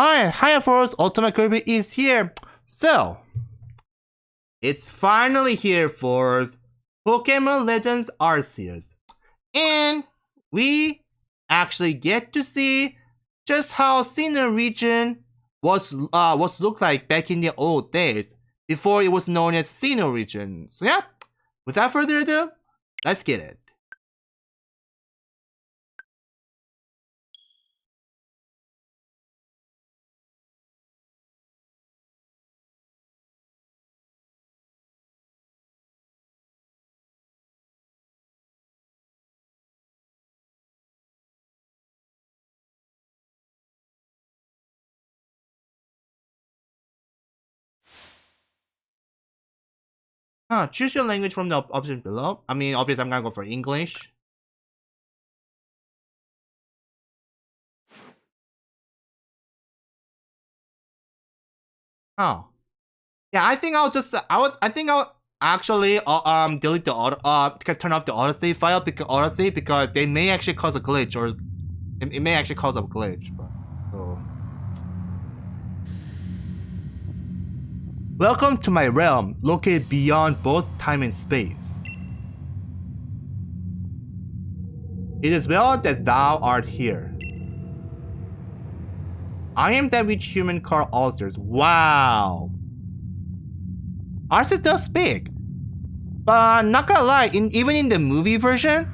Hi folks, Ultimate Kirby is here. So, it's finally here for Pokemon Legends Arceus. And we actually get to see just how Sinnoh region was looked like back in the old days, before it was known as Sinnoh region. So yeah, without further ado, let's get it. Choose your language from the options below. I mean, obviously, I'm gonna go for English. Oh, yeah. I think I'll just. I think I'll actually delete the auto. Turn off the autosave file because they may actually cause a glitch, or it may actually cause a glitch. But so. Welcome to my realm, located beyond both time and space. It is well that thou art here. I am that which human call Arceus. Wow. Arceus does speak. But not gonna lie, even in the movie version,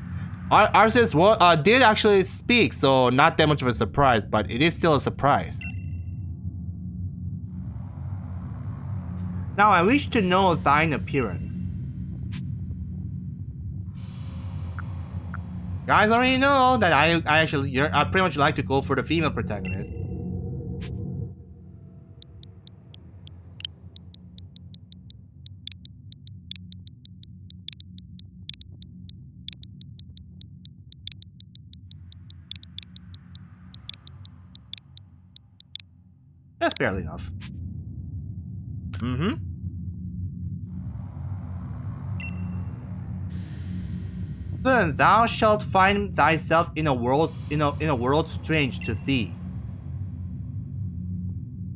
Arceus did actually speak, so not that much of a surprise, but it is still a surprise. Now I wish to know thine appearance. Guys already know that I pretty much like to go for the female protagonist. That's barely enough. Then thou shalt find thyself in a world strange to thee.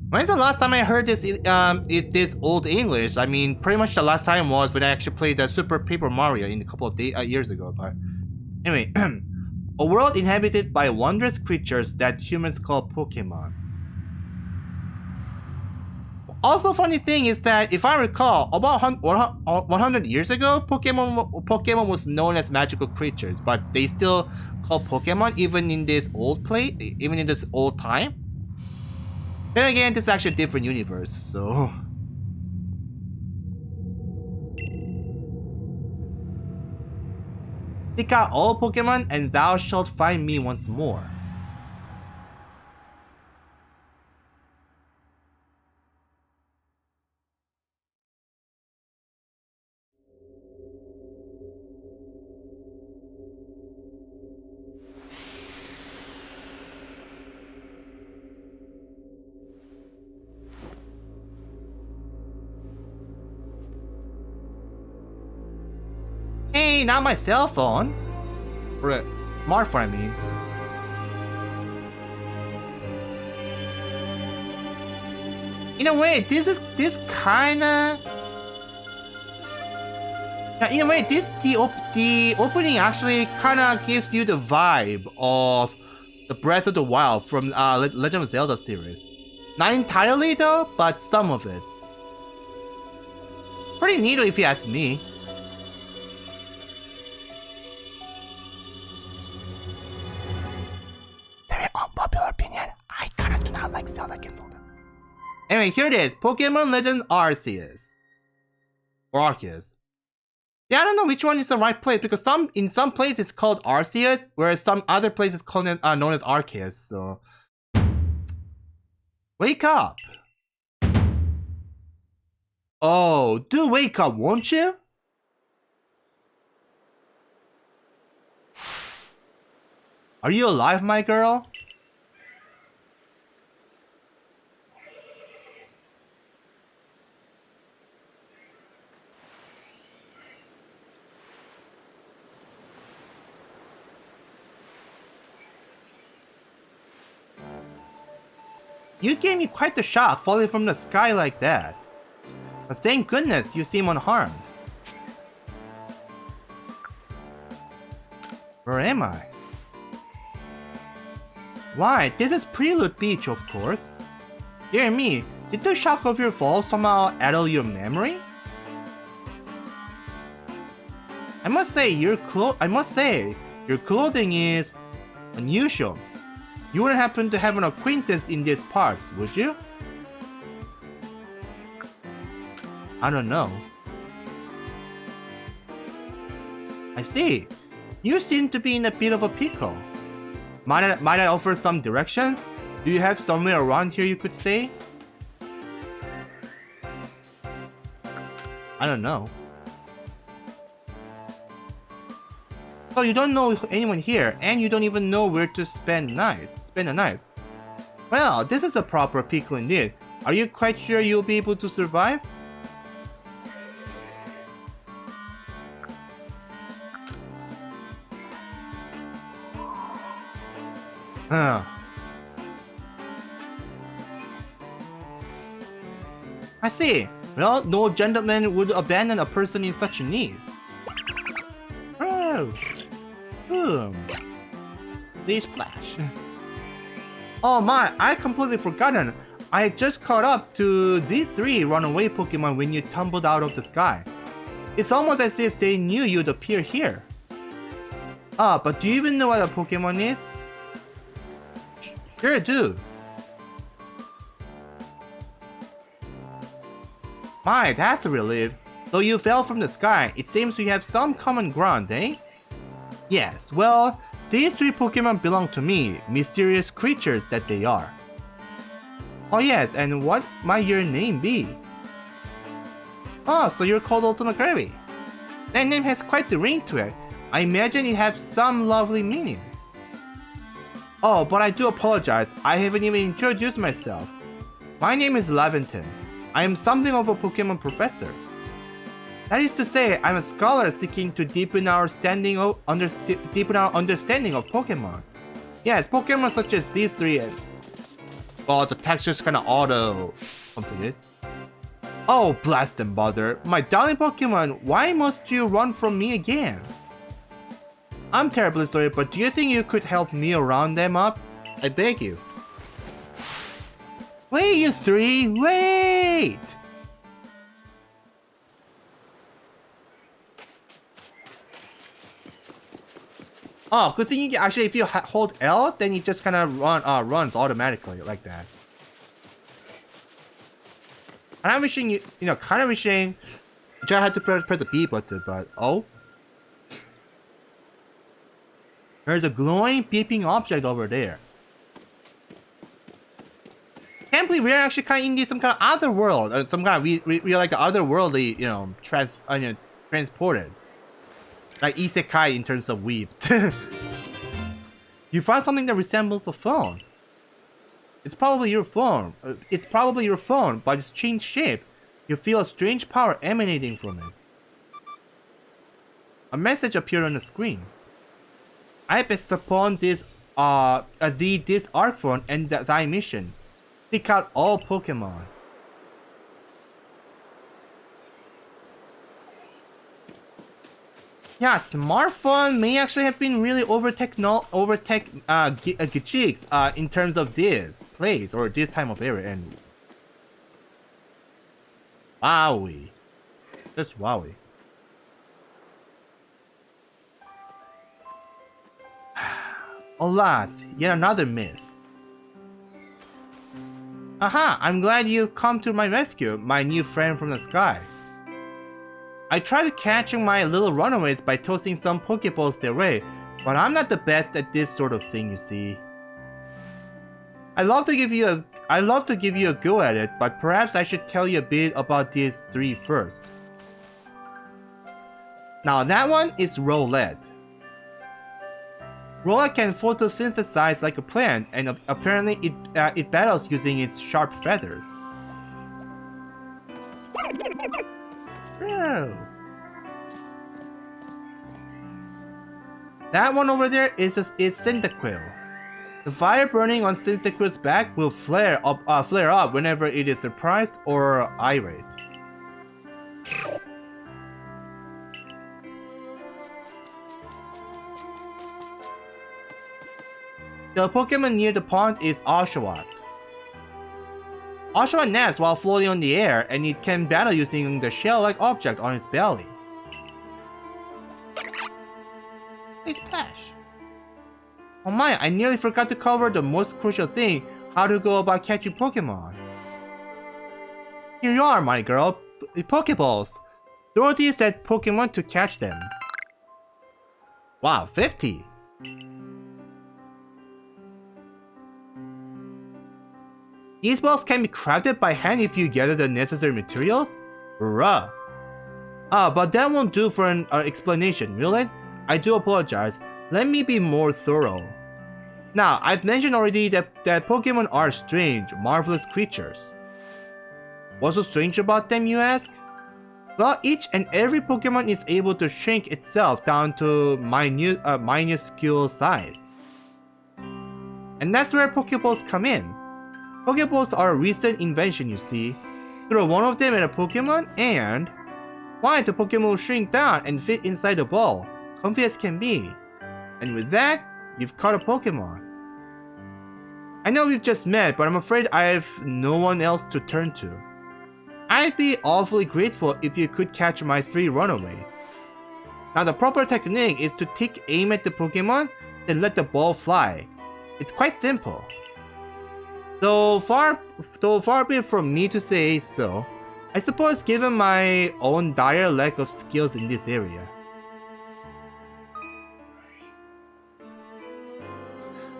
When's the last time I heard this this old English? I mean, pretty much the last time was when I actually played the Super Paper Mario in a couple of years ago. But anyway, a world inhabited by wondrous creatures that humans call Pokemon. Also, funny thing is that if I recall, about 100 years ago, Pokemon was known as magical creatures, but they still call Pokemon even in this old time. Then again, this is actually a different universe, so. Seek out all Pokemon, and thou shalt find me once more. Hey, not my cell phone. Or a smartphone, I mean. In a way, this kinda. Yeah, in a way, the opening actually kinda gives you the vibe of the Breath of the Wild from Legend of Zelda series. Not entirely though, but some of it. Pretty neat if you ask me. Very unpopular opinion. I kinda do not like Zelda games. Anyway, here it is. Pokemon Legend Arceus. Or Arceus. Yeah, I don't know which one is the right place because in some places it's called Arceus, whereas some other places called known as Arceus. So wake up! Oh, do wake up, won't you? Are you alive, my girl? You gave me quite the shock falling from the sky like that. But thank goodness you seem unharmed. Where am I? Why, this is Prelude Beach, of course. Dear me, did the shock of your fall somehow addle your memory? I must say your clothing is unusual. You wouldn't happen to have an acquaintance in these parts, would you? I don't know. I see. You seem to be in a bit of a pickle. Might I offer some directions? Do you have somewhere around here you could stay? I don't know. So you don't know anyone here, and you don't even know where to spend the night. Well, this is a proper pickle indeed. Are you quite sure you'll be able to survive? Huh. I see. Well, no gentleman would abandon a person in such need. Oh. Please splash. Oh my, I completely forgotten. I had just caught up to these three runaway Pokemon when you tumbled out of the sky. It's almost as if they knew you'd appear here. But do you even know what a Pokemon is? Sure do. My, that's a relief. Though you fell from the sky, it seems we have some common ground, eh? Yes, well, these three Pokemon belong to me, mysterious creatures that they are. Oh yes, and what might your name be? Oh, so you're called Ultimate Kirby. That name has quite the ring to it. I imagine it has some lovely meaning. Oh, but I do apologize, I haven't even introduced myself. My name is Laventon. I am something of a Pokemon professor. That is to say, I'm a scholar seeking to deepen our understanding of Pokemon. Yes, Pokemon such as these three. Oh, the texture's kinda auto-completed. Oh, blast and bother. My darling Pokemon, why must you run from me again? I'm terribly sorry, but do you think you could help me round them up? I beg you. Wait, you three, wait! Oh, good thing you actually, if you hold L, then it just kind of runs automatically like that. And I'm wishing kind of wishing I had to press the B button, but oh. There's a glowing, beeping object over there. Can't believe we're actually kind of in some kind of other world, or some kind of we're like otherworldly, transported. Like isekai in terms of weeb. You found something that resembles a phone. It's probably your phone. But it's changed shape. You feel a strange power emanating from it. A message appeared on the screen. I best upon this this arc phone and thy mission. Seek out all Pokemon. Yeah, smartphone may actually have been really over tech geeks in terms of this place or this time of era, and wowie, just wowie. Alas, yet another miss. Aha, I'm glad you've come to my rescue, my new friend from the sky. I tried catching my little runaways by tossing some Pokeballs their way, but I'm not the best at this sort of thing, you see. I'd love to give you a go at it, but perhaps I should tell you a bit about these three first. Now that one is Rowlet. Rowlet can photosynthesize like a plant, and apparently it battles using its sharp feathers. Oh. That one over there is Cyndaquil. The fire burning on Cynthicru's back will flare up whenever it is surprised or irate. The Pokemon near the pond is Oshawott. Oshawott naps while floating on the air, and it can battle using the shell-like object on its belly. Hey, Splash. Oh my, I nearly forgot to cover the most crucial thing, how to go about catching Pokemon. Here you are, my girl, the Pokeballs. Dorothy said Pokemon to catch them. Wow, 50. These balls can be crafted by hand if you gather the necessary materials? Bruh. But that won't do for an explanation, will it? I do apologize. Let me be more thorough. Now, I've mentioned already that Pokemon are strange, marvelous creatures. What's so strange about them, you ask? Well, each and every Pokemon is able to shrink itself down to minuscule size. And that's where Pokeballs come in. Pokeballs are a recent invention, you see. Throw one of them at a Pokemon and the Pokemon will shrink down and fit inside the ball, comfy as can be. And with that, you've caught a Pokemon. I know we've just met, but I'm afraid I have no one else to turn to. I'd be awfully grateful if you could catch my 3 runaways. Now the proper technique is to take aim at the Pokemon, then let the ball fly. It's quite simple. Though far be it from me to say so, I suppose given my own dire lack of skills in this area.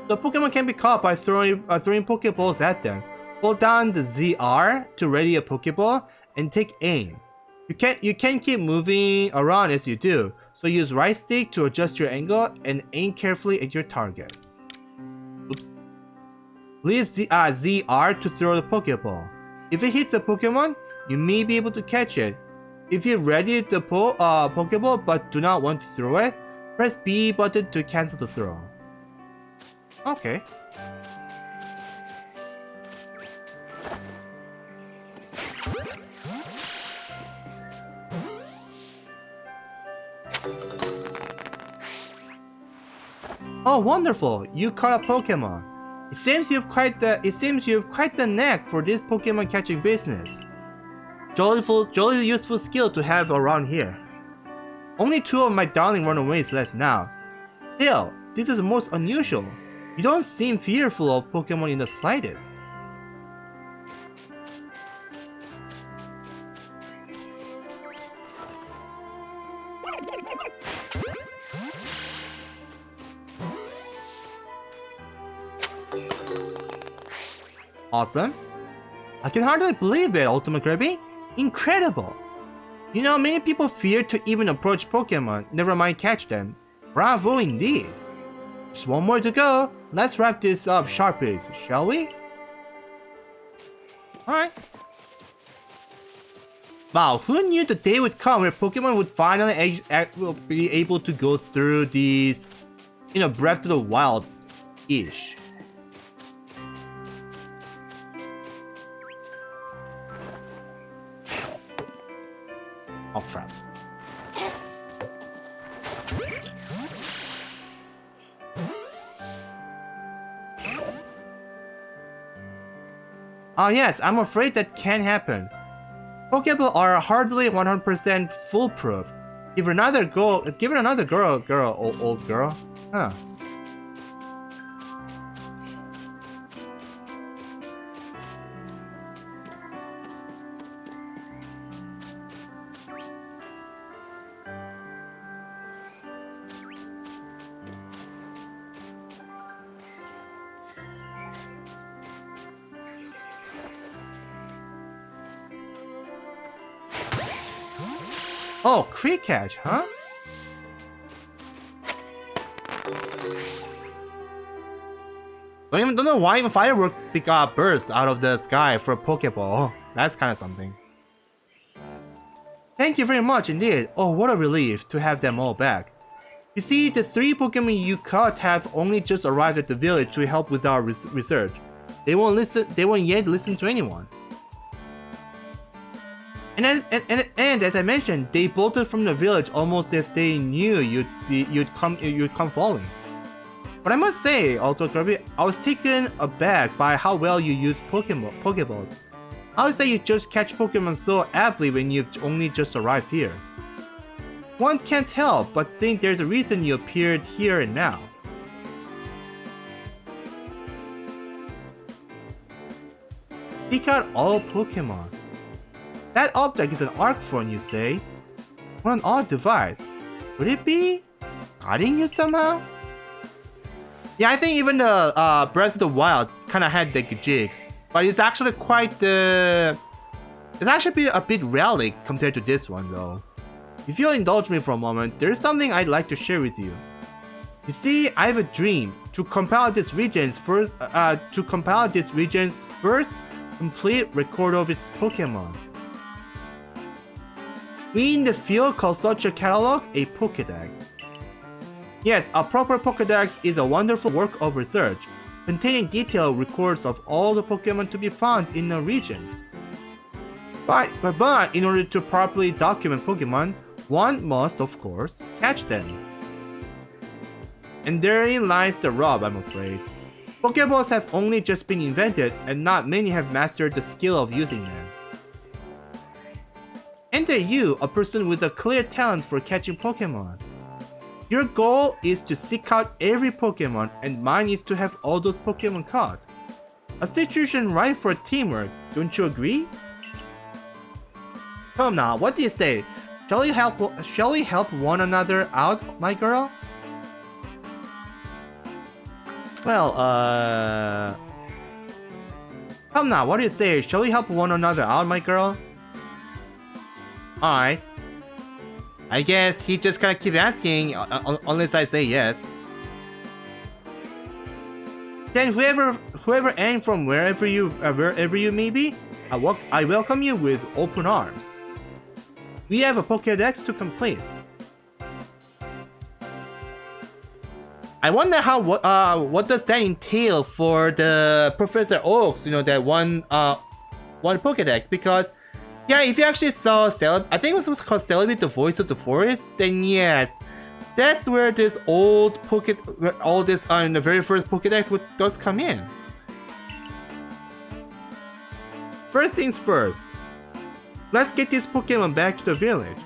The Pokemon can be caught by throwing Pokeballs at them. Hold down the ZR to ready a Pokeball and take aim. You can't keep moving around as you do, so use right stick to adjust your angle and aim carefully at your target. Oops. Please ZR to throw the Pokeball. If it hits a Pokemon, you may be able to catch it. If you ready the Pokeball but do not want to throw it, press B button to cancel the throw. Okay. Oh, wonderful! You caught a Pokemon. It seems you've quite the knack for this Pokemon catching business. Jolly useful skill to have around here. Only 2 of my darling runaways left now. Still, this is most unusual. You don't seem fearful of Pokemon in the slightest. Awesome. I can hardly believe it, Ultimate Kirby. Incredible. You know, many people fear to even approach Pokemon, never mind catch them. Bravo indeed. Just one more to go. Let's wrap this up sharply, shall we? Alright. Wow, who knew the day would come where Pokemon would finally be able to go through these, Breath of the Wild-ish. Oh crap. Oh yes, I'm afraid that can happen. Pokeballs are hardly 100% foolproof. Give it another go. Give it another old girl. Huh. Oh, Creek Catch, huh? Don't know why even fireworks burst out of the sky for a Pokeball. That's kind of something. Thank you very much indeed. Oh, what a relief to have them all back. You see, the 3 Pokemon you caught have only just arrived at the village to help with our research. They won't yet listen to anyone. And as I mentioned, they bolted from the village almost if they knew you'd come falling. But I must say, Alto Kirby, I was taken aback by how well you use Pokeballs. How is that you just catch Pokemon so aptly when you've only just arrived here? One can't help but think there's a reason you appeared here and now. Seek out all Pokemon. That object is an arc phone, you say? What an odd device. Would it be guiding you somehow? Yeah, I think even the Breath of the Wild kind of had the jigs, but it's actually it's actually a bit relic compared to this one though. If you'll indulge me for a moment, there is something I'd like to share with you. You see, I have a dream to compile this region's first complete record of its Pokemon. We in the field call such a catalog a Pokédex. Yes, a proper Pokédex is a wonderful work of research, containing detailed records of all the Pokemon to be found in a region. But in order to properly document Pokemon, one must, of course, catch them. And therein lies the rub, I'm afraid. Pokeballs have only just been invented, and not many have mastered the skill of using them. Enter you, a person with a clear talent for catching Pokemon. Your goal is to seek out every Pokemon, and mine is to have all those Pokemon caught. A situation ripe for teamwork, don't you agree? Come now, what do you say? Shall we help one another out, my girl? Well, come now, what do you say? Shall we help one another out, my girl? Alright. I guess he just gonna keep asking unless I say yes. Then whoever and from wherever you may be, I welcome you with open arms. We have a Pokédex to complete. I wonder what does that entail for the Professor Oaks, that one Pokédex, because yeah, if you actually saw I think it was called Celebrate the Voice of the Forest, then yes, that's where this in the very first Pokédex does come in. First things first, let's get this Pokemon back to the village.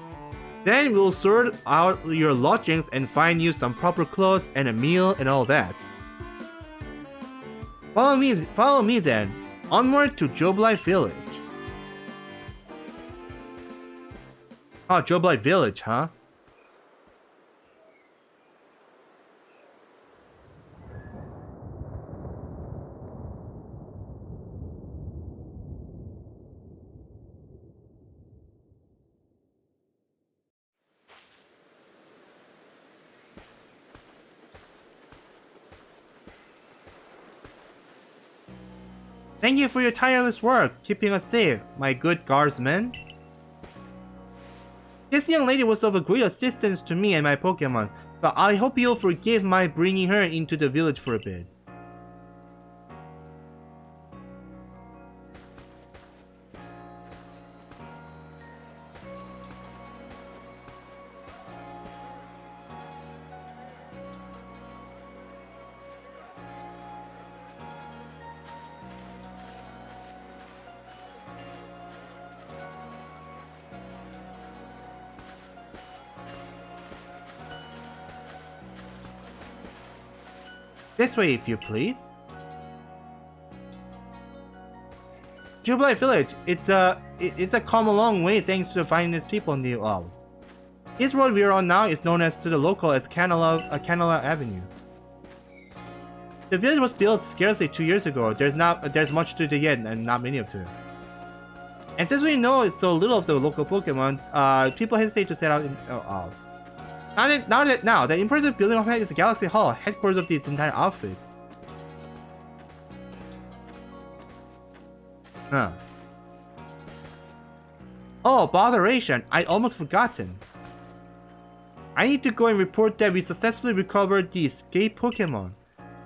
Then we'll sort out your lodgings and find you some proper clothes and a meal and all that. Follow me then, onward to Jubilee Village. Oh, Jubilee Village, huh? Thank you for your tireless work, keeping us safe, my good guardsmen. This young lady was of a great assistance to me and my Pokemon, so I hope you'll forgive my bringing her into the village for a bit. This way, if you please. Jubilee Village. It's come a long way thanks to the finest people in the world. This road we are on now is known as to the local as Canela Avenue. The village was built scarcely 2 years ago. There's much to do yet and not many of them. And since we know so little of the local Pokemon, people hesitate to set out in. Now, the impressive building overhead is the Galaxy Hall, headquarters of this entire outfit. Huh. Oh, botheration! I'd almost forgotten. I need to go and report that we successfully recovered the escaped Pokemon.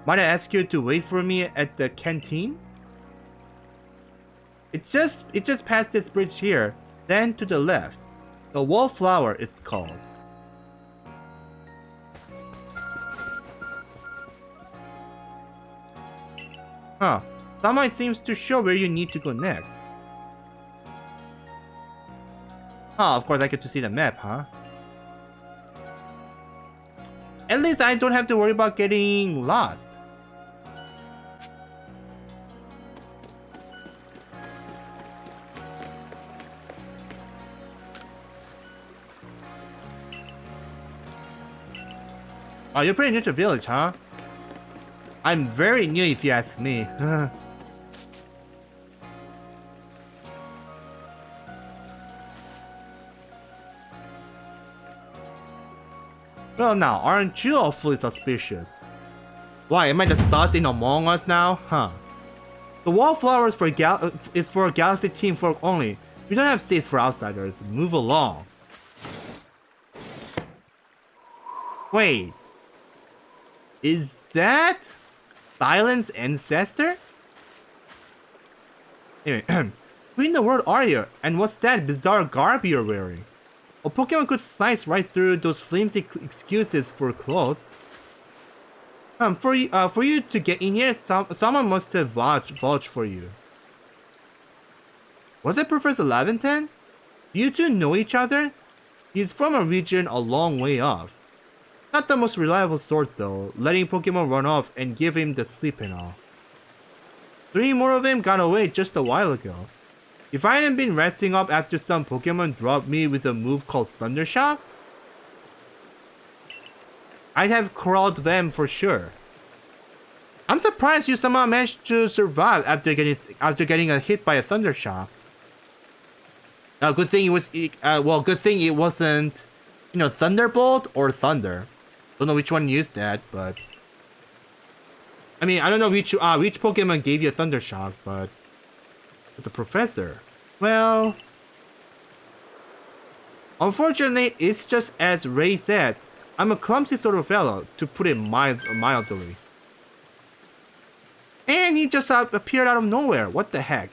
Might I ask you to wait for me at the canteen? It's just past this bridge here, then to the left. The Wallflower it's called. Huh. Someone seems to show where you need to go next. Oh, of course I get to see the map, huh? At least I don't have to worry about getting lost. Oh, you're pretty new to village, huh? I'm very new if you ask me. Well now, aren't you awfully suspicious? Why, am I the sus in Among Us now? Huh. The Wallflower is for Galaxy Team folk only. We don't have seats for outsiders. Move along. Wait. Is that Silent's ancestor? Anyway, who in the world are you? And what's that bizarre garb you're wearing? A Pokemon could slice right through those flimsy excuses for clothes. For you to get in here, someone must have vouched for you. Was it Professor Laventon? You two know each other? He's from a region a long way off. Not the most reliable sort though, letting Pokemon run off and give him the sleep and all. 3 more of them got away just a while ago. If I hadn't been resting up after some Pokemon dropped me with a move called Thunder Shock, I'd have crawled them for sure. I'm surprised you somehow managed to survive after getting a hit by a Thunder Shock. Good thing it wasn't, Thunderbolt or Thunder. Don't know which one used that, but I mean, I don't know which Pokemon gave you a Thunder Shock, but the Professor, well, unfortunately, it's just as Ray says. I'm a clumsy sort of fellow, to put it mildly. And he just appeared out of nowhere. What the heck?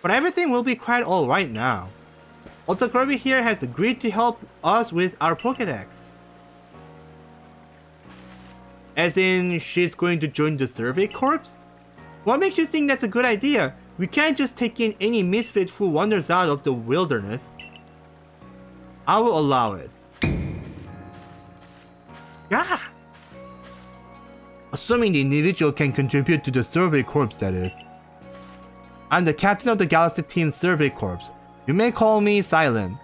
But everything will be quite alright now. Ultra Kirby here has agreed to help us with our Pokédex. As in, she's going to join the Survey Corps? What makes you think that's a good idea? We can't just take in any misfit who wanders out of the wilderness. I will allow it. Yeah! Assuming the individual can contribute to the Survey Corps, that is. I'm the captain of the Galaxy Team Survey Corps. You may call me Silent.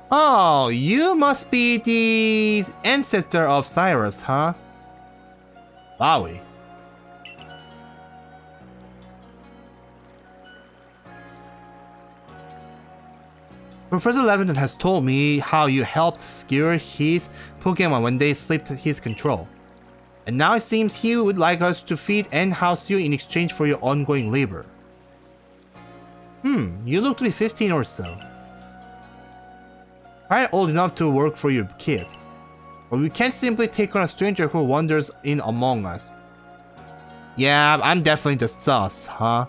Oh, you must be the ancestor of Cyrus, huh? Wowie. Professor Leviton has told me how you helped scare his Pokemon when they slipped his control. And now it seems he would like us to feed and house you in exchange for your ongoing labor. You look to be 15 or so. Quite old enough to work for your kid. But we can't simply take on a stranger who wanders in among us. Yeah, I'm definitely the sus, huh?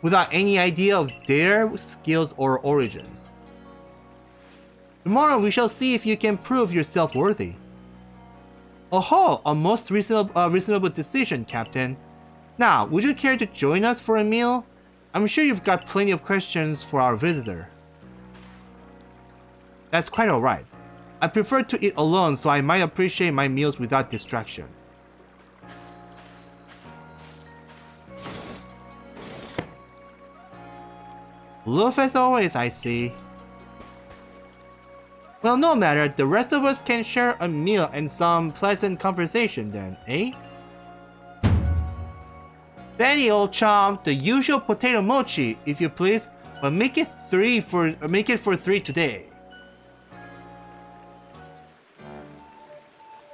Without any idea of their skills or origins. Tomorrow we shall see if you can prove yourself worthy. Oh, a most reasonable decision, Captain. Now, would you care to join us for a meal? I'm sure you've got plenty of questions for our visitor. That's quite alright. I prefer to eat alone, so I might appreciate my meals without distraction. Aloof as always, I see. Well, no matter, the rest of us can share a meal and some pleasant conversation then, eh? Benny, old chum, the usual potato mochi, if you please, but make it for 3 today.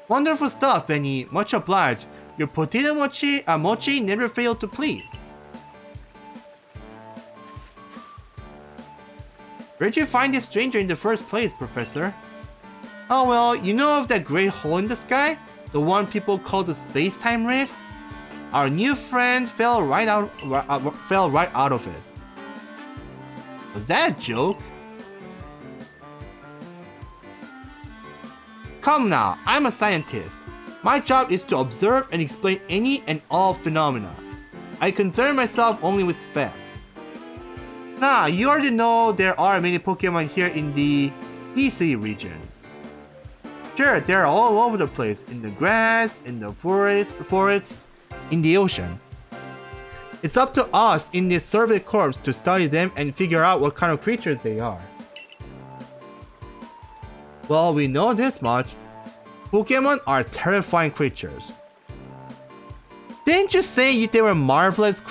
Wonderful stuff, Benny. Much obliged. Your potato mochi never failed to please. Where'd you find this stranger in the first place, Professor? Oh well, you know of that great hole in the sky? The one people call the space-time rift? Our new friend fell right out of it. Was that a joke? Come now, I'm a scientist. My job is to observe and explain any and all phenomena. I concern myself only with facts. Nah, you already know there are many Pokemon here in the DC region. Sure, they're all over the place, in the grass, in the forests, in the ocean. It's up to us in this survey corps to study them and figure out what kind of creatures they are. Well, we know this much. Pokemon are terrifying creatures. Didn't you say they were marvelous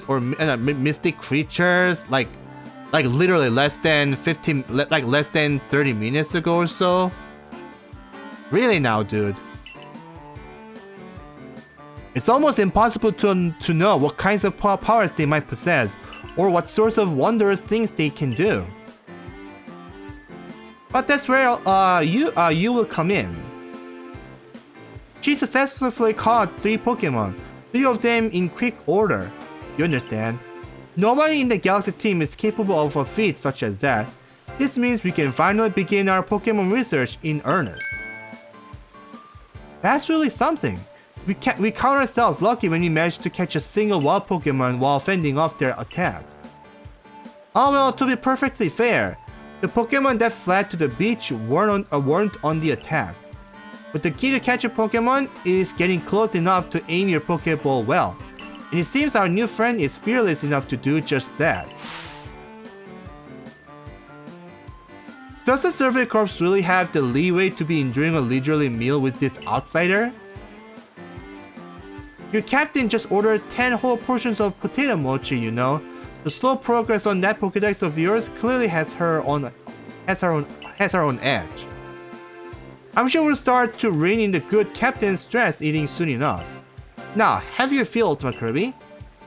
or mystic creatures like literally less than 30 minutes ago or so? Really now, dude. It's almost impossible to know what kinds of powers they might possess or what sorts of wondrous things they can do. But that's where you will come in. She successfully caught 3 Pokemon, 3 of them in quick order. You understand? Nobody in the Galaxy team is capable of a feat such as that. This means we can finally begin our Pokemon research in earnest. That's really something. We count ourselves lucky when we manage to catch a single wild Pokemon while fending off their attacks. Oh well, to be perfectly fair, the Pokemon that fled to the beach weren't on the attack. But the key to catch a Pokemon is getting close enough to aim your Pokeball well, and it seems our new friend is fearless enough to do just that. Does the Survey Corps really have the leeway to be enjoying a leisurely meal with this outsider? Your captain just ordered 10 whole portions of potato mochi, you know. The slow progress on that Pokédex of yours clearly has her own edge. I'm sure we'll start to rein in the good captain's stress eating soon enough. Now, have your fill, Ultimate Kirby.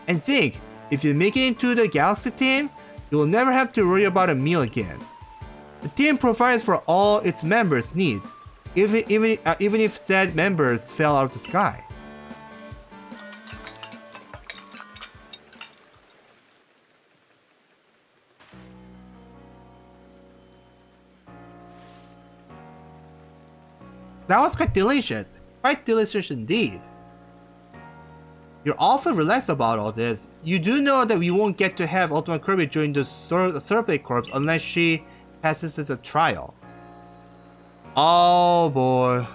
And think, if you make it into the Galaxy team, you will never have to worry about a meal again. The team provides for all its members' needs, even if said members fell out of the sky. That was quite delicious indeed. You're awfully relaxed about all this. You do know that we won't get to have Ultimate Kirby join the Survey Corps unless she passes as a trial. Oh boy.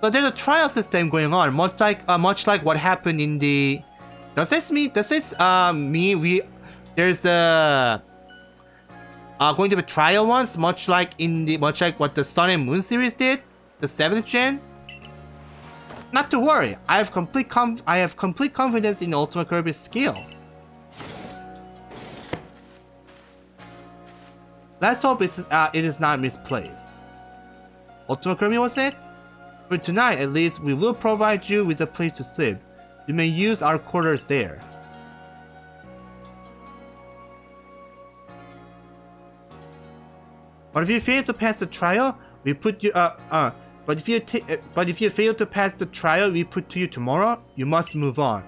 So there's a trial system going on, much like what happened in the. Does this mean there's a going to be trial ones, much like what the Sun and Moon series did, the 7th gen? Not to worry, I have complete confidence in Ultimate Kirby's skill. Let's hope it is not misplaced. Ultimate Kirby, was it? For tonight, at least, we will provide you with a place to sleep. You may use our quarters there. But if you fail to pass the trial, we put you But if you fail to pass the trial we put to you tomorrow, you must move on.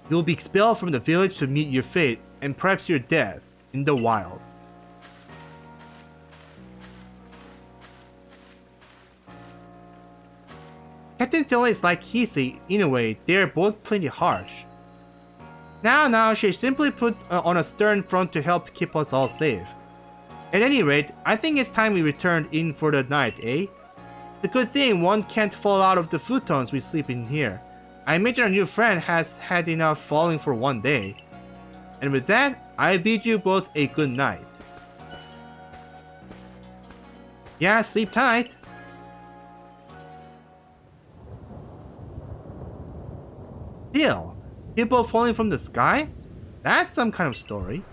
You will be expelled from the village to meet your fate and perhaps your death in the wilds. Captain Stella is like Hisei, in a way, they are both plenty harsh. Now, she simply puts on a stern front to help keep us all safe. At any rate, I think it's time we returned in for the night, eh? It's a good thing one can't fall out of the futons we sleep in here. I imagine our new friend has had enough falling for one day. And with that, I bid you both a good night. Yeah, sleep tight. Still, people falling from the sky? That's some kind of story.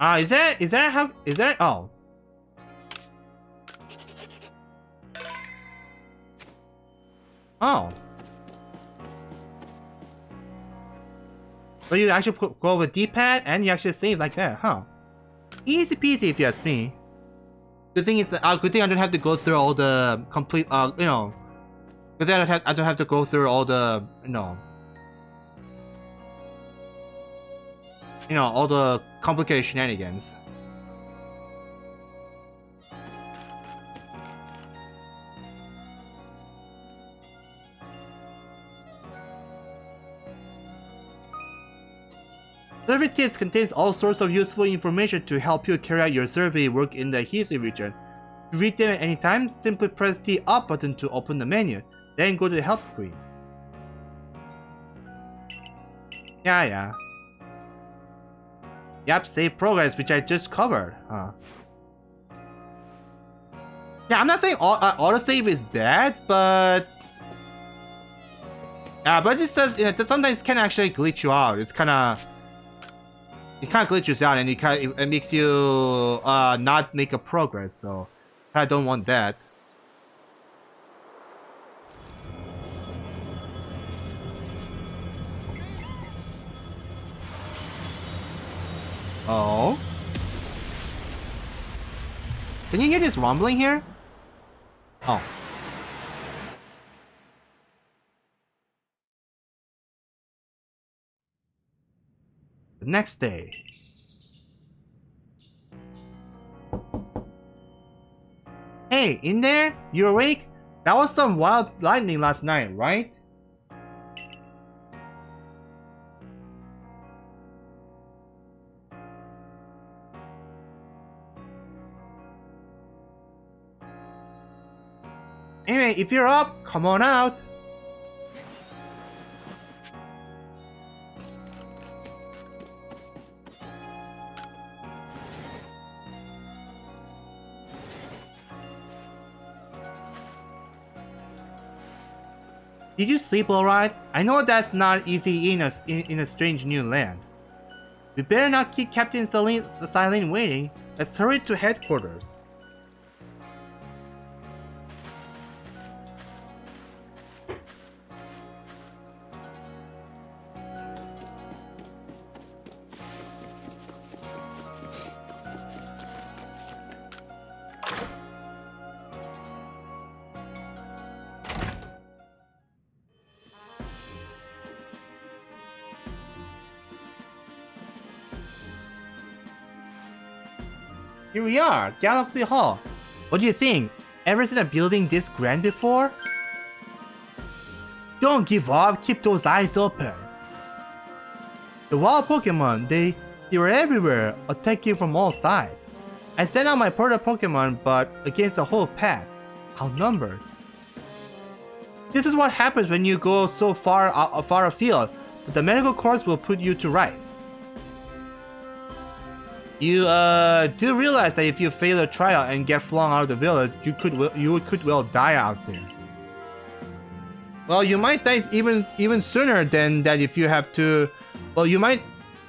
Is that how, is that, oh. Oh. So you actually go with D-pad and you actually save like that, huh? Easy peasy if you ask me. Good thing is, good thing I don't have to go through all the complete, you know. Good thing I don't have to go through all the, you know, all the complicated shenanigans. Survey Tips contains all sorts of useful information to help you carry out your survey work in the history region. To read them at any time, simply press the Up button to open the menu, then go to the help screen. Yeah. Yep, save progress, which I just covered. Yeah, I'm not saying autosave is bad, but but it says, you know, sometimes it can actually glitch you out. It kind of glitches out, and it makes you not make a progress. So I don't want that. Oh, can you hear this rumbling here? Oh. The next day. Hey, in there? You awake? That was some wild lightning last night, right? Anyway, if you're up, come on out. Did you sleep alright? I know that's not easy in a strange new land. We better not keep Captain Silene waiting. Let's hurry to headquarters. Here we are, Galaxy Hall. What do you think? Ever seen a building this grand before? Don't give up, keep those eyes open. The wild Pokemon, they were everywhere, attacking from all sides. I sent out my portal Pokemon, but against the whole pack, outnumbered. This is what happens when you go so far afield, but the medical corps will put you to rights. You do realize that if you fail a trial and get flung out of the village, you could well die out there. Well, you might die even sooner than that if you have to. Well, you might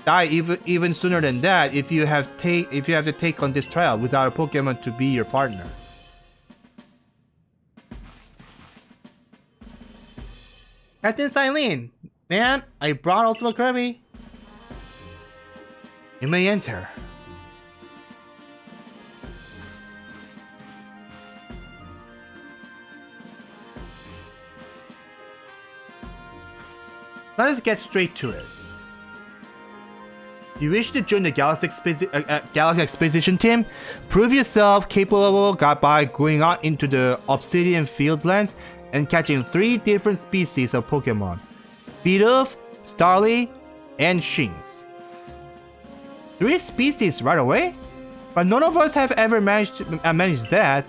die even sooner than that if you have to take on this trial without a Pokemon to be your partner. Captain Silene, ma'am, I brought Ultimate Kirby. You may enter. Let us get straight to it. You wish to join the Galaxy Expedition team? Prove yourself capable by going out into the Obsidian Fieldlands and catching 3 different species of Pokemon: Bidoof, Starly, and Shinx. 3 species right away? But none of us have ever managed that.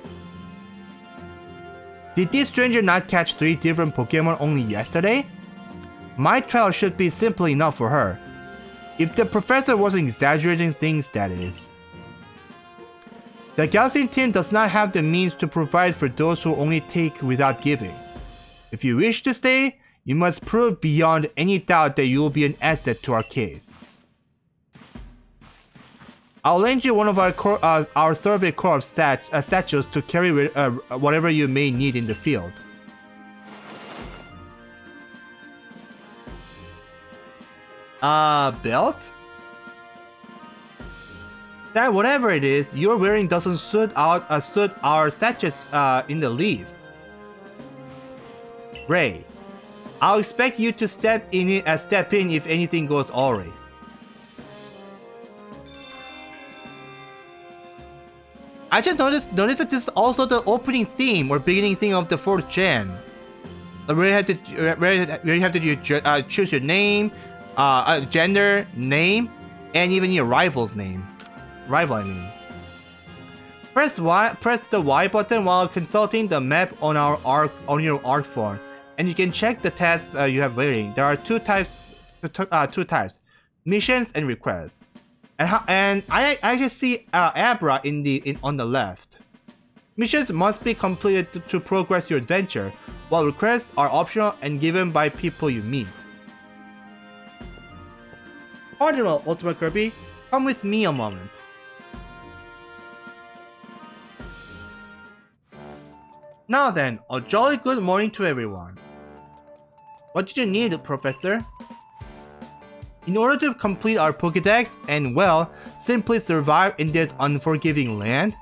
Did this stranger not catch 3 different Pokemon only yesterday? My trial should be simple enough for her. If the professor wasn't exaggerating things, that is. The Galaxy team does not have the means to provide for those who only take without giving. If you wish to stay, you must prove beyond any doubt that you will be an asset to our case. I'll lend you one of our survey corps satchels to carry whatever you may need in the field. Belt? That whatever it is you're wearing doesn't suit our sachets in the least. Ray, I'll expect you to step in if anything goes awry. I just noticed that this is also the opening theme or beginning theme of the 4th gen. Where you have to choose your name, gender, name, and even your rival's name. Rival, I mean. Press the Y button while consulting the map on your art phone, and you can check the tasks you have waiting. There are two types: missions and requests. And I just see Abra on the left. Missions must be completed to progress your adventure, while requests are optional and given by people you meet. Cardinal Ultimate Kirby, come with me a moment. Now then, a jolly good morning to everyone. What did you need, Professor? In order to complete our Pokédex and, well, simply survive in this unforgiving land,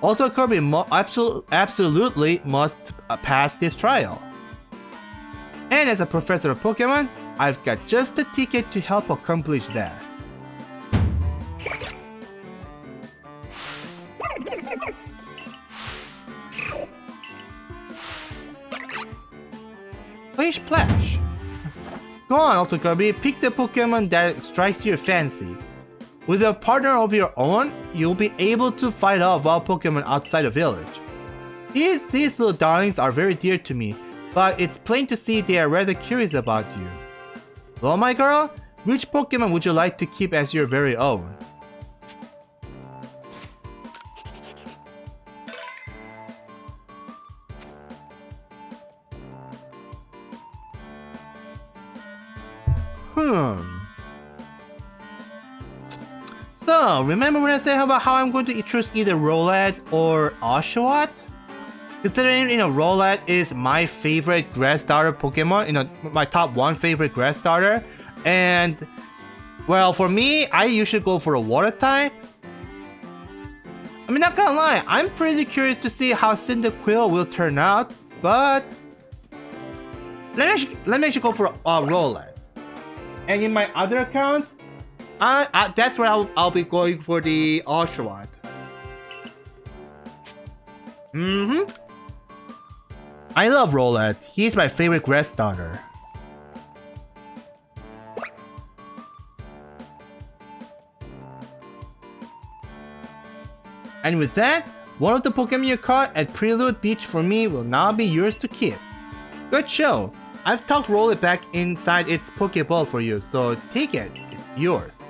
Ultimate Kirby absolutely must pass this trial. And as a professor of Pokemon, I've got just the ticket to help accomplish that. Splish Splash! Go on, Ultimate Kirby, pick the Pokemon that strikes your fancy. With a partner of your own, you'll be able to fight off wild Pokemon outside the village. These little darlings are very dear to me, but it's plain to see they are rather curious about you. Well, my girl, which Pokemon would you like to keep as your very own? So, remember when I said about how I'm going to choose either Rowlet or Oshawott? Considering, Rowlet is my favorite grass starter Pokemon, my top 1 favorite grass starter. And, well, for me, I usually go for a water type. I mean, not gonna lie, I'm pretty curious to see how Cyndaquil will turn out, but let me actually go for Rowlet. And in my other account, that's where I'll be going for the Oshawott. I love Rowlet. He's my favorite grass starter. And with that, one of the Pokemon you caught at Prelude Beach for me will now be yours to keep. Good show. I've tucked Rowlet back inside its Pokeball for you, so take it. It's yours.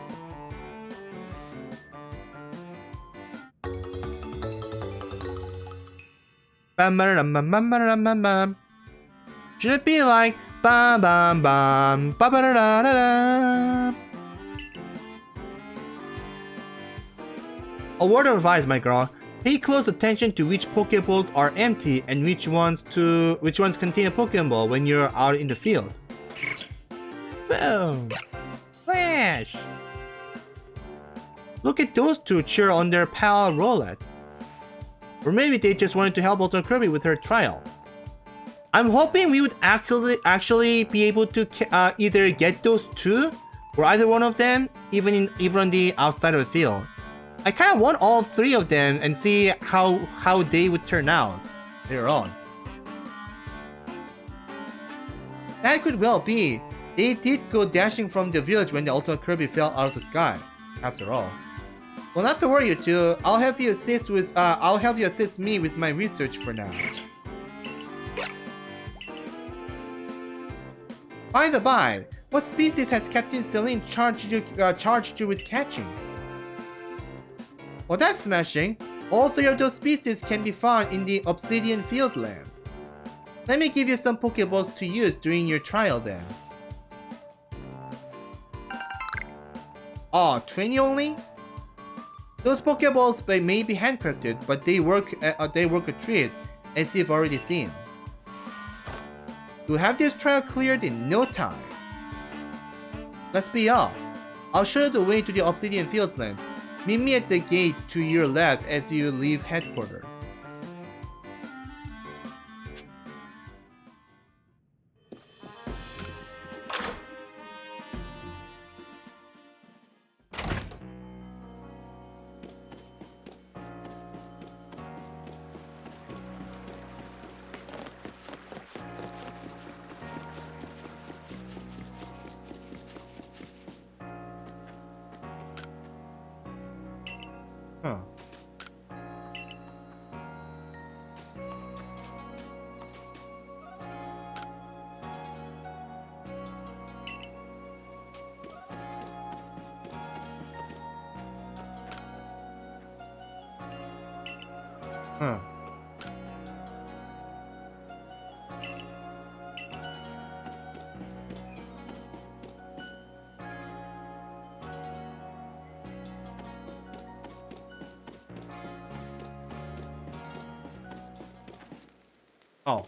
Should it be like bam bam bam ba ba da da da da? A word of advice, my girl. Pay close attention to which Pokeballs are empty and which ones contain a Pokeball when you're out in the field. Boom! Flash! Look at those two cheer on their pal Rowlet. Or maybe they just wanted to help Ultimate Kirby with her trial. I'm hoping we would actually be able to either get those two or either one of them, even on the outside of the field. I kind of want all 3 of them and see how they would turn out later on. That could well be. They did go dashing from the village when the Ultimate Kirby fell out of the sky, after all. Well, not to worry, you two. I'll help you assist me with my research for now. By the by, what species has Captain Celine charged you with catching? Well, that's smashing. All 3 of those species can be found in the Obsidian Fieldland. Let me give you some Pokeballs to use during your trial then. Oh, 20 only? Those Pokeballs may be handcrafted, but they work a treat, as you've already seen. You'll have this trial cleared in no time. Let's be off. I'll show you the way to the Obsidian Fieldlands. Meet me at the gate to your left as you leave headquarters. Huh. Huh. Oh.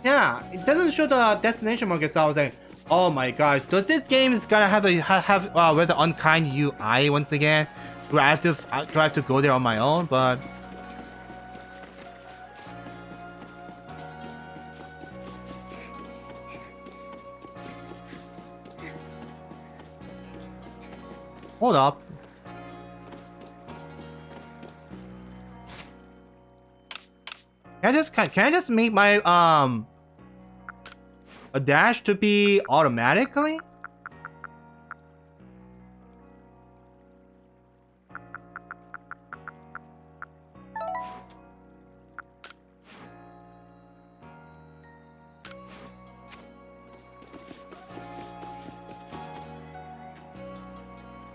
Yeah, it doesn't show the destination marker, so I was like, oh my gosh, does this game is gonna have a rather unkind UI once again? Do I have to go there on my own? But hold up. Can I just make my a dash to be automatically?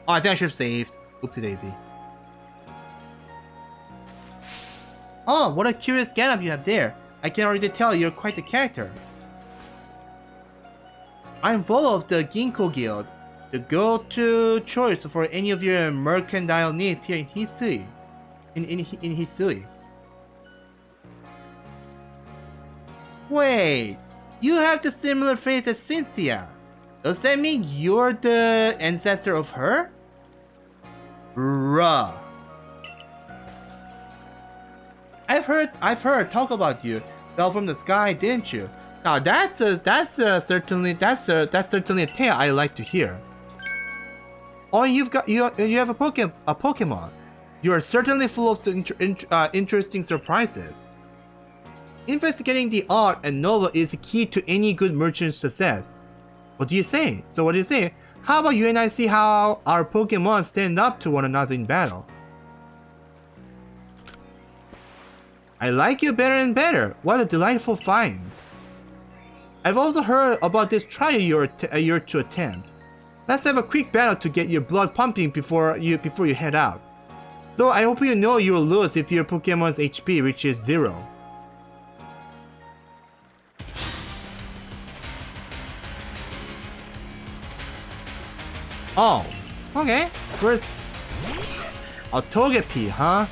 Oh, I think I should have saved. Oopsie daisy. Oh, what a curious getup you have there. I can already tell you're quite the character. I'm Volo of the Ginkgo Guild, the go-to choice for any of your mercantile needs here in Hisui. In Hisui. Wait, you have the similar face as Cynthia. Does that mean you're the ancestor of her? Bruh. I've heard talk about you. Fell from the sky, didn't you? Now that's certainly a tale I like to hear. Oh, you have a Pokemon. You are certainly full of interesting surprises. Investigating the art and novel is key to any good merchant's success. What do you say? So what do you say? How about you and I see how our Pokemon stand up to one another in battle? I like you better and better. What a delightful find. I've also heard about this trial you're to attempt. Let's have a quick battle to get your blood pumping before you head out. Though I hope you know you will lose if your Pokemon's HP reaches 0. Oh, okay. First, a Togepi, huh?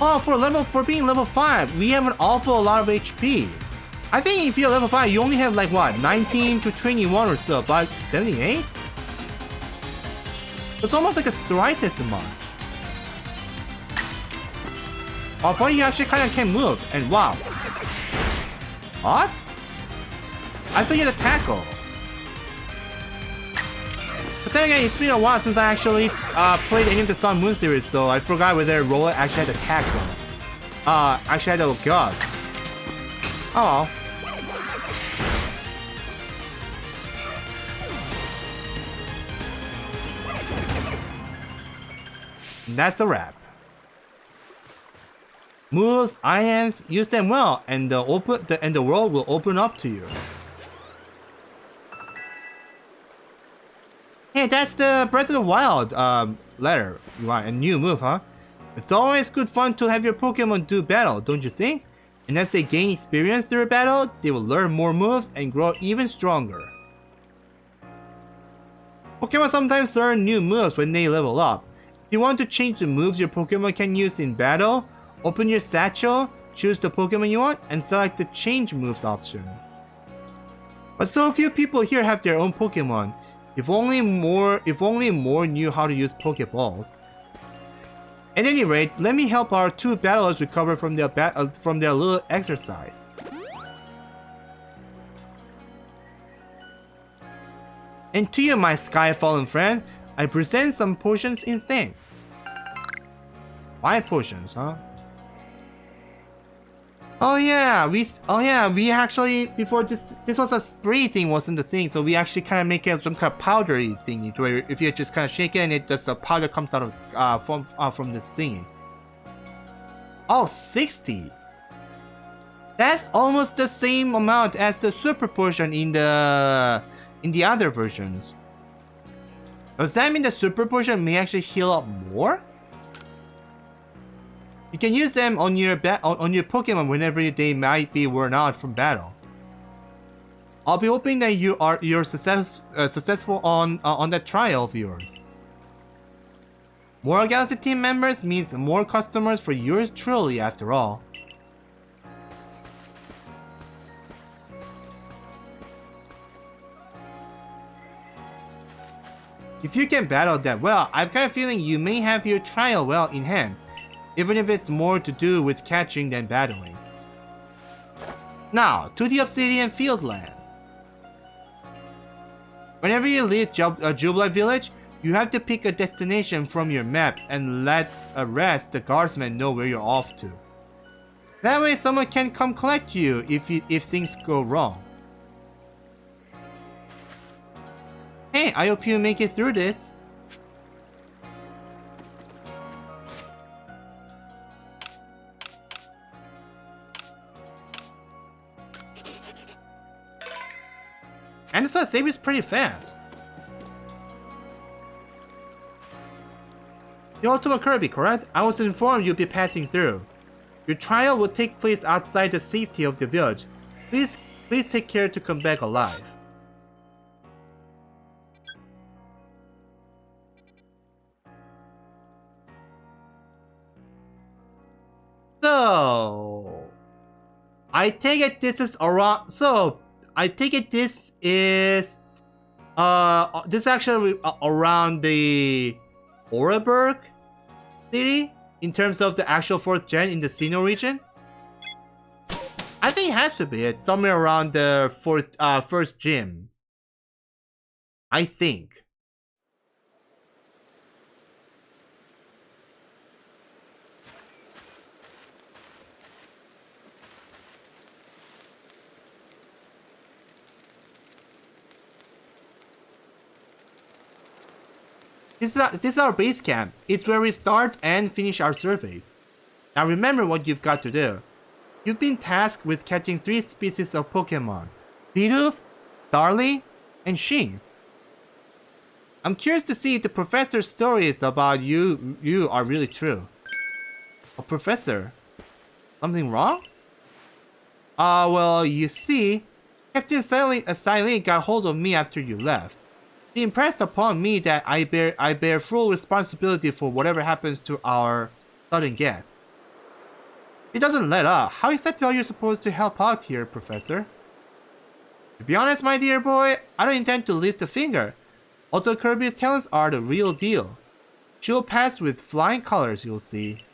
Oh, for being level 5, we have an awful lot of HP. I think if you're level 5, you only have like what, 19 to 21 or so, but 78? It's almost like a thrice as much. Oh, for you actually kind of can move, and wow. Lost? I thought you had a tackle. But then again, it's been a while since I actually played any of the Sun Moon series, so I forgot whether Roller actually had a tackle. Actually had a god. Oh well. And that's a wrap. Moves, items, use them well, and the world will open up to you. Hey, that's the Breath of the Wild letter. You want a new move, huh? It's always good fun to have your Pokemon do battle, don't you think? And as they gain experience through battle, they will learn more moves and grow even stronger. Pokemon sometimes learn new moves when they level up. If you want to change the moves your Pokemon can use in battle, open your satchel, choose the Pokemon you want, and select the change moves option. But so few people here have their own Pokemon. If only more knew how to use Pokeballs. At any rate, let me help our two battlers recover from their little exercise. And to you, my Skyfallen friend, I present some potions in thanks. Why potions, huh? Oh yeah, we actually, before this was a spray thing, wasn't the thing, so we actually kind of make it some kind of powdery thingy, where if you just kind of shake it and it just, the powder comes out of, from this thingy. Oh, 60! That's almost the same amount as the super potion in the other versions. Does that mean the super potion may actually heal up more? You can use them on your Pokemon whenever they might be worn out from battle. I'll be hoping that you're successful on that trial of yours. More Galaxy team members means more customers for yours truly, after all. If you can battle that well, I've got a feeling you may have your trial well in hand. Even if it's more to do with catching than battling. Now, to the Obsidian Fieldlands. Whenever you leave Jubilee Village, you have to pick a destination from your map and let the guardsmen know where you're off to. That way someone can come collect you if things go wrong. Hey, I hope you make it through this. And this save is pretty fast. The Ultimate Kirby, correct? I was informed you'll be passing through. Your trial will take place outside the safety of the village. Please take care to come back alive. So, I take it this is around. So, I take it this is this actually around the Oreburg city in terms of the actual 4th gen in the Sinnoh region. I think it has to be. It's somewhere around the first gym. I think. This is our base camp. It's where we start and finish our surveys. Now remember what you've got to do. You've been tasked with catching 3 species of Pokemon. Bidoof, Starly, and Shinx. I'm curious to see if the professor's stories about you are really true. Oh, Professor? Something wrong? Well, you see, Captain Silene got hold of me after you left. She impressed upon me that I bear full responsibility for whatever happens to our sudden guest. He doesn't let up. How exactly are you supposed to help out here, Professor? To be honest, my dear boy, I don't intend to lift a finger. Although Kirby's talents are the real deal. She'll pass with flying colors, you'll see.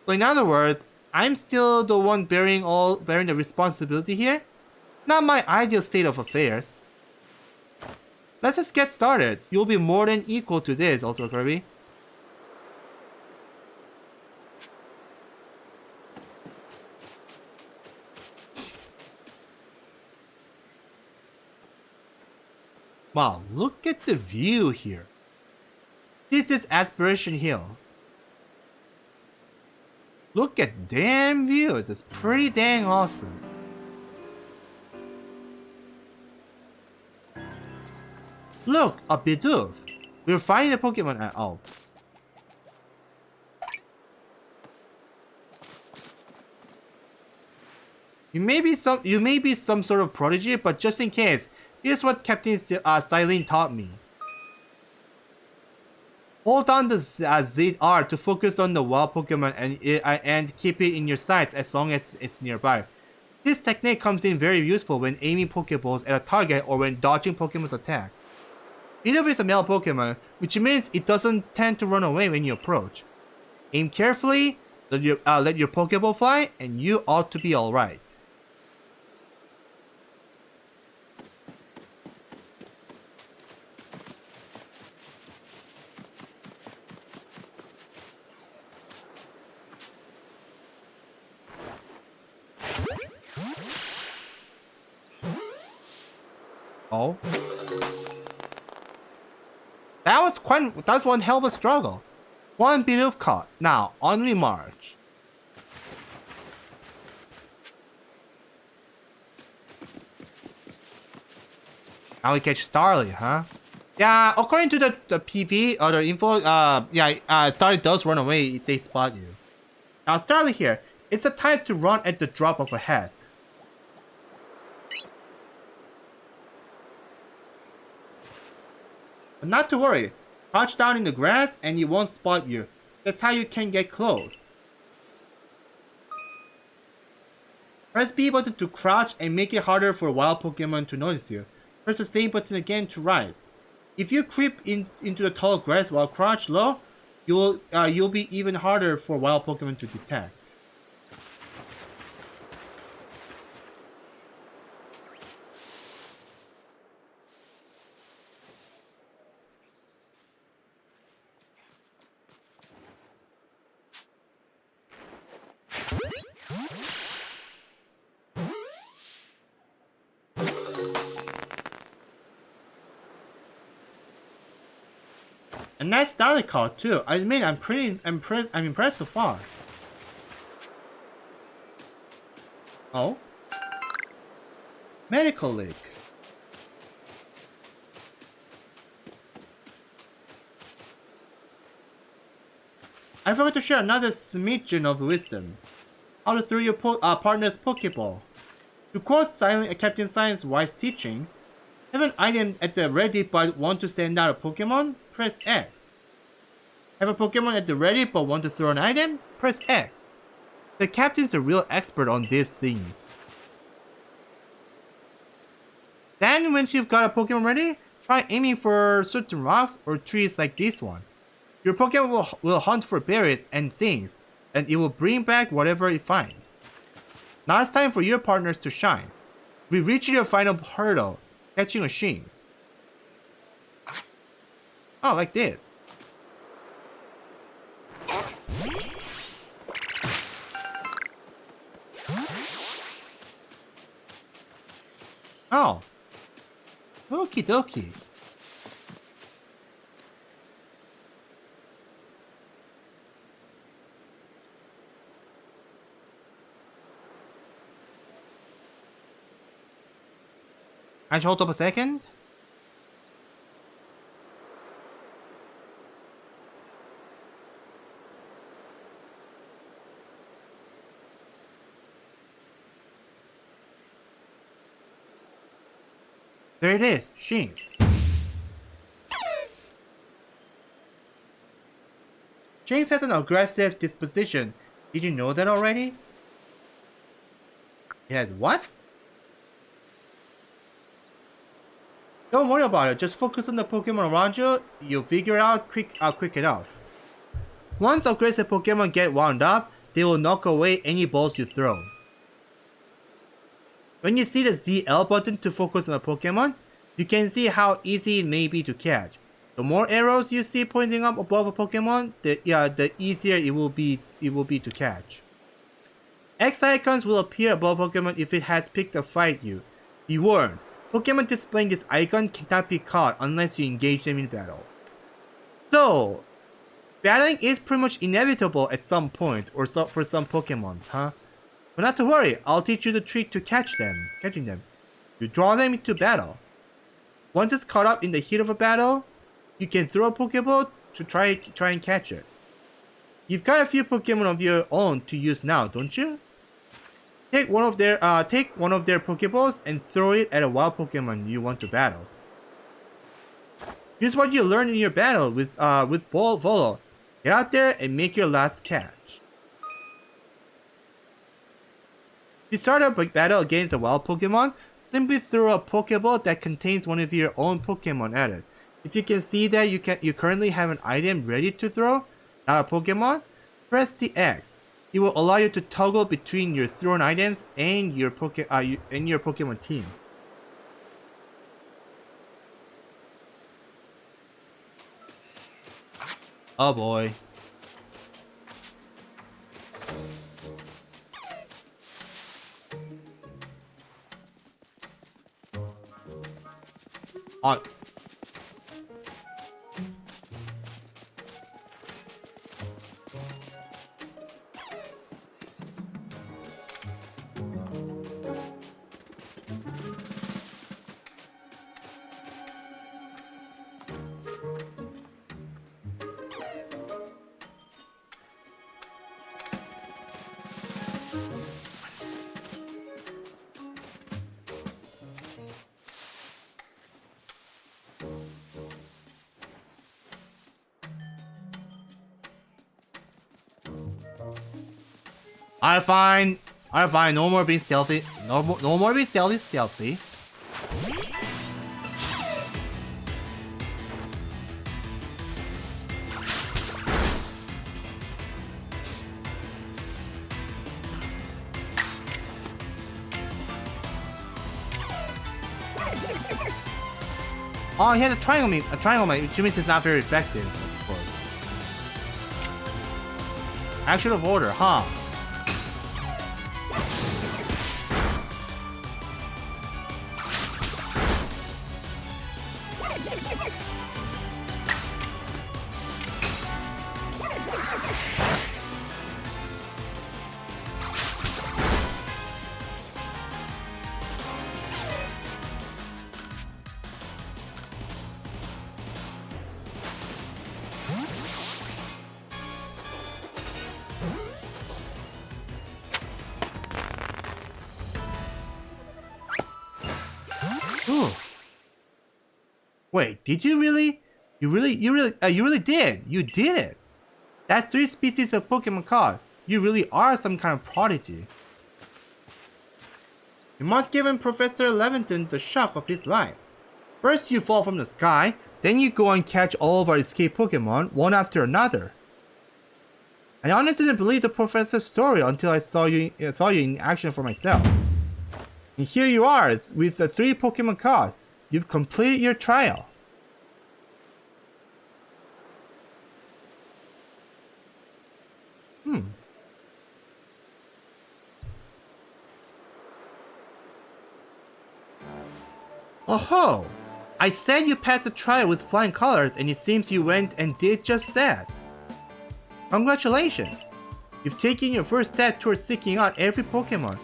So in other words, I'm still the one bearing the responsibility here? Not my ideal state of affairs. Let's just get started. You'll be more than equal to this, Ultra Kirby. Wow, look at the view here. This is Aspiration Hill. Look at damn views. It's pretty dang awesome. Look, a Bidoof. We're finding a Pokemon at all. You may be some sort of prodigy, but just in case, here's what Captain Silene taught me. Hold down the ZR to focus on the wild Pokemon and keep it in your sights as long as it's nearby. This technique comes in very useful when aiming Pokeballs at a target or when dodging Pokemon's attack. Pidove is a male Pokemon, which means it doesn't tend to run away when you approach. Aim carefully, let your Pokeball fly, and you ought to be alright. Oh. That was one hell of a struggle. One bit of caught. Now, on we march. Now we catch Starly, huh? Yeah, according to the PV or the info, Starly does run away if they spot you. Now Starly here, it's a type to run at the drop of a hat. But not to worry, crouch down in the grass and it won't spot you. That's how you can get close. Press B button to crouch and make it harder for wild Pokemon to notice you. Press the same button again to rise. If you creep into the tall grass while crouched low, you'll be even harder for wild Pokemon to detect. A nice Starly call too. I mean, I'm impressed so far. Oh? Medical leak. I forgot to share another smidgen of wisdom. How to throw your partner's Pokeball. To quote Captain Science's wise teachings, have an item at the ready but want to send out a Pokemon? Press X. Have a Pokemon at the ready but want to throw an item? Press X. The captain's a real expert on these things. Then once you've got a Pokemon ready, try aiming for certain rocks or trees like this one. Your Pokemon will hunt for berries and things, and it will bring back whatever it finds. Now it's time for your partners to shine. We reach your final hurdle, catching a Shims. Oh, like this. Oh. Okie dokie. Can you hold up a second? There it is, Shims. Shims has an aggressive disposition. Did you know that already? It has what? Don't worry about it, just focus on the Pokemon around you. You'll figure it out quick enough. Once aggressive Pokemon get wound up, they will knock away any balls you throw. When you see the ZL button to focus on a Pokemon, you can see how easy it may be to catch. The more arrows you see pointing up above a Pokemon, the easier it will be to catch. X icons will appear above Pokemon if it has picked a fight you. Be warned, Pokemon displaying this icon cannot be caught unless you engage them in battle. So, battling is pretty much inevitable at some point, or so for some Pokemons, huh? But not to worry, I'll teach you the trick to catching them. You draw them into battle. Once it's caught up in the heat of a battle, you can throw a Pokeball to try and catch it. You've got a few Pokemon of your own to use now, don't you? Take one of their Pokeballs and throw it at a wild Pokemon you want to battle. Use what you learned in your battle with Volo. Get out there and make your last catch. If you start a battle against a wild Pokemon, simply throw a Pokeball that contains one of your own Pokemon at it. If you can see that you currently have an item ready to throw, not a Pokemon, press the X. It will allow you to toggle between your thrown items and your Pokemon team. Oh boy. On. I find no more being stealthy. No more being stealthy. Oh, he has a triangle mate, which means it's not very effective, of course. Action of order, huh? Ooh. Wait, did you really? You really did. You did it. That's 3 species of Pokemon card. You really are some kind of prodigy. You must give Professor Leventon the shock of his life. First you fall from the sky, then you go and catch all of our escaped Pokemon, one after another. I honestly didn't believe the professor's story until I saw you in action for myself. And here you are, with the 3 Pokemon caught. You've completed your trial. Oh-ho! I said you passed the trial with flying colors, and it seems you went and did just that. Congratulations! You've taken your first step towards seeking out every Pokemon.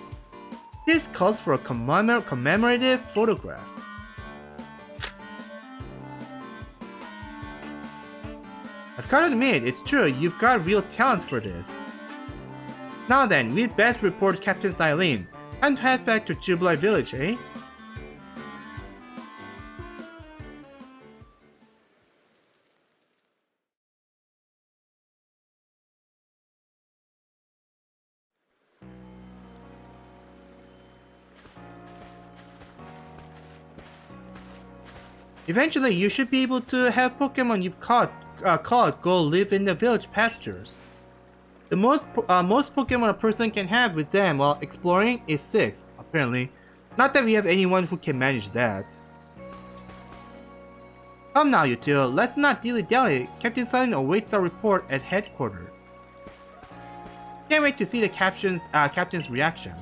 This calls for a commemorative photograph. I've got to admit, it's true, you've got real talent for this. Now then, we'd best report Captain Silene, and head back to Jubilee Village, eh? Eventually, you should be able to have Pokemon you've caught go live in the village pastures. The most Pokemon a person can have with them while exploring is 6, apparently. Not that we have anyone who can manage that. Come now, you two, let's not dilly-dally. Captain Silent awaits our report at headquarters. Can't wait to see the captain's reaction.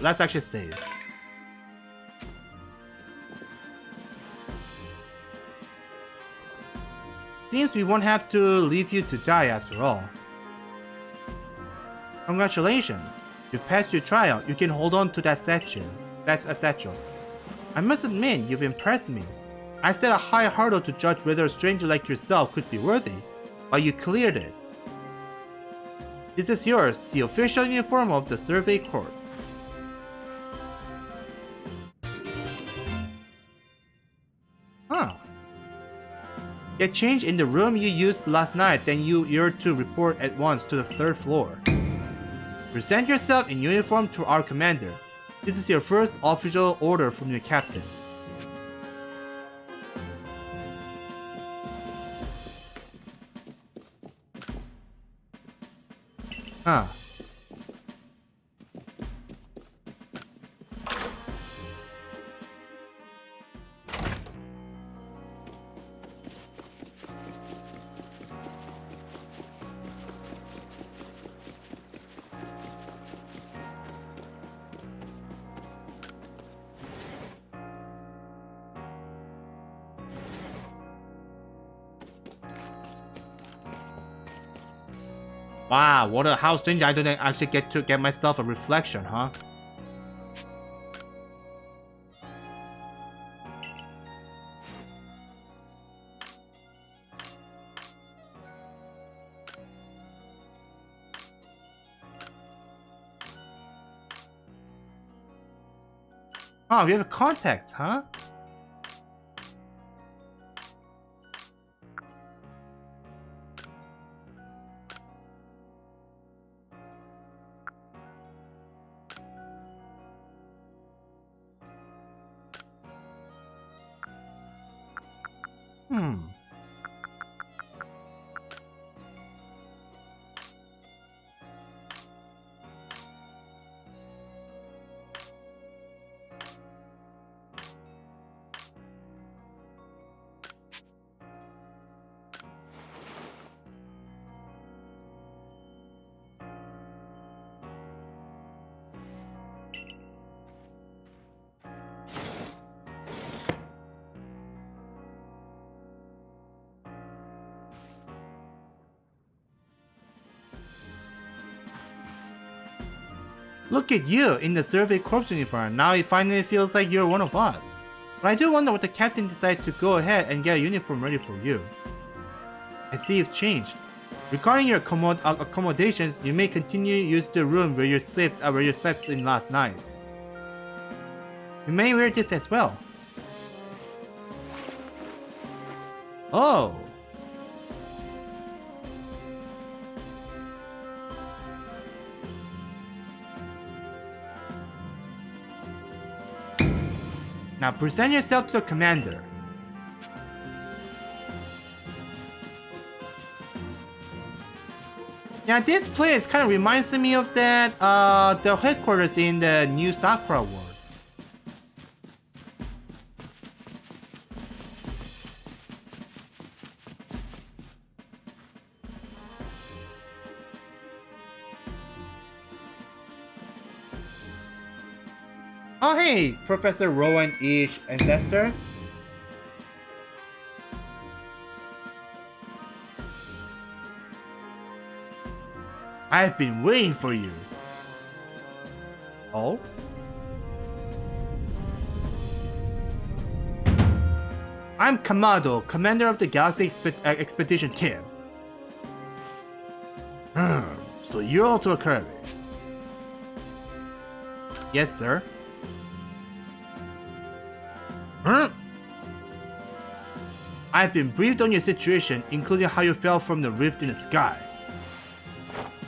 Let's actually save. seems we won't have to leave you to die after all. Congratulations! You've passed your trial. You can hold on to that section. That's a satchel. I must admit, you've impressed me. I set a high hurdle to judge whether a stranger like yourself could be worthy, but you cleared it. This is yours, the official uniform of the Survey Corps. Huh. Get changed in the room you used last night, then you're to report at once to the 3rd floor. Present yourself in uniform to our commander. This is your first official order from your captain. Huh. Wow, what a house thing! I didn't actually get to get myself a reflection, huh? Oh, we have contacts, huh? Look at you in the Survey Corps uniform. Now it finally feels like you're one of us. But I do wonder what the captain decided to go ahead and get a uniform ready for you. I see you've changed. Regarding your accommodations, you may continue to use the room where you slept in last night. You may wear this as well. Oh! Now present yourself to the commander. Yeah, this place kind of reminds me of that, the headquarters in the new Sakura world. Oh hey, Professor Rowan Ish ancestor. I've been waiting for you. Oh? I'm Kamado, commander of the Galaxy Expedition Team. So you're also a Kirby? Yes, sir. I've been briefed on your situation, including how you fell from the rift in the sky.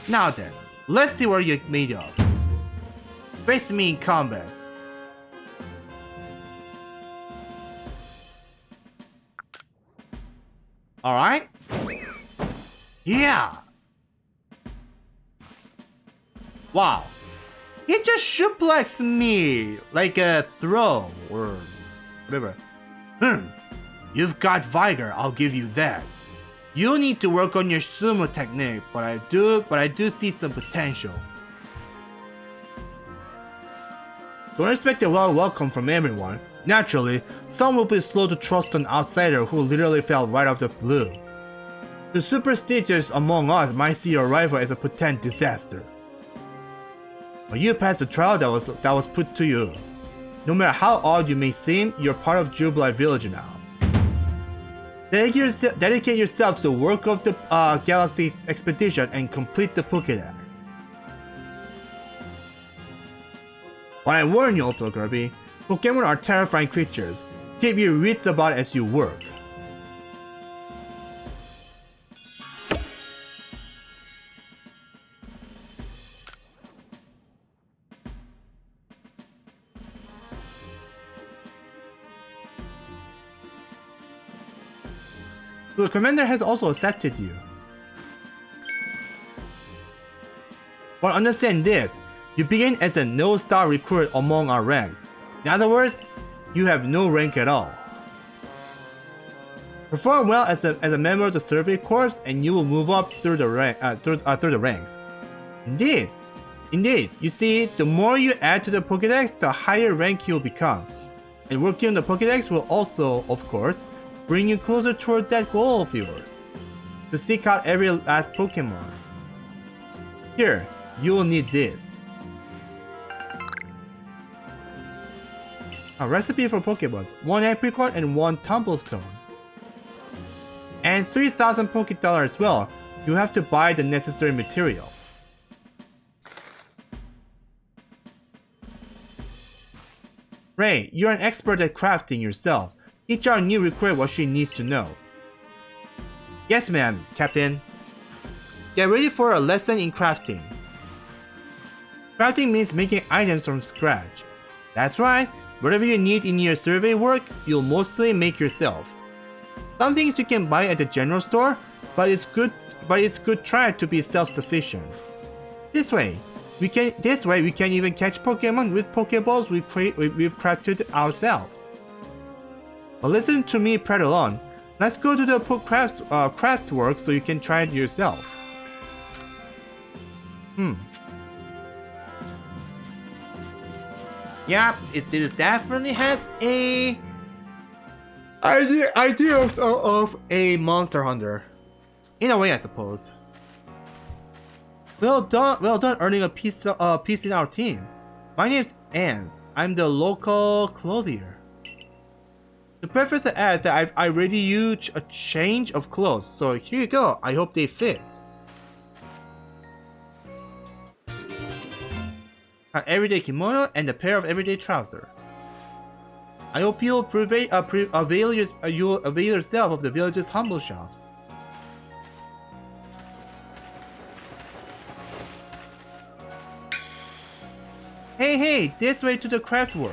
Now then, let's see what you're made of. Face me in combat. Alright? Yeah! Wow. He just suplexed me like a throw or whatever. You've got vigor, I'll give you that. You need to work on your sumo technique, but I do see some potential. Don't expect a warm welcome from everyone. Naturally, some will be slow to trust an outsider who literally fell right off the blue. The superstitious among us might see your arrival as a potent disaster. But you passed the trial that was put to you. No matter how odd you may seem, you're part of Jubilee Village now. Dedicate yourself to the work of the Galaxy Expedition and complete the Pokédex. But I warn you, Ultra Kirby, Pokemon are terrifying creatures. Keep your wits about as you work. So the commander has also accepted you. But understand this, you begin as a no-star recruit among our ranks. In other words, you have no rank at all. Perform well as a member of the Survey Corps and you will move up through the ranks. Indeed, you see, the more you add to the Pokédex, the higher rank you'll become. And working on the Pokédex will also, of course, bring you closer toward that goal of yours, to seek out every last Pokemon. Here, you will need this. A recipe for Pokeballs, 1 apricot and 1 tumblestone. And 3,000 Pokédollar as well. You have to buy the necessary material. Ray, you're an expert at crafting yourself. Teach our new recruit what she needs to know. Yes, ma'am, Captain. Get ready for a lesson in crafting. Crafting means making items from scratch. That's right, whatever you need in your survey work, you'll mostly make yourself. Some things you can buy at the general store, but it's good try to be self-sufficient. This way we can even catch Pokemon with Pokeballs we've crafted ourselves. But listen to me prattle on. Let's go to the craft work so you can try it yourself. Yeah, this definitely has a idea of a monster hunter. In a way, I suppose. Well done earning a piece in our team. My name's Anne. I'm the local clothier. The preface adds that I already used a change of clothes, so here you go. I hope they fit. An everyday kimono and a pair of everyday trousers. I hope you'll avail yourself of the village's humble shops. Hey, this way to the craft work.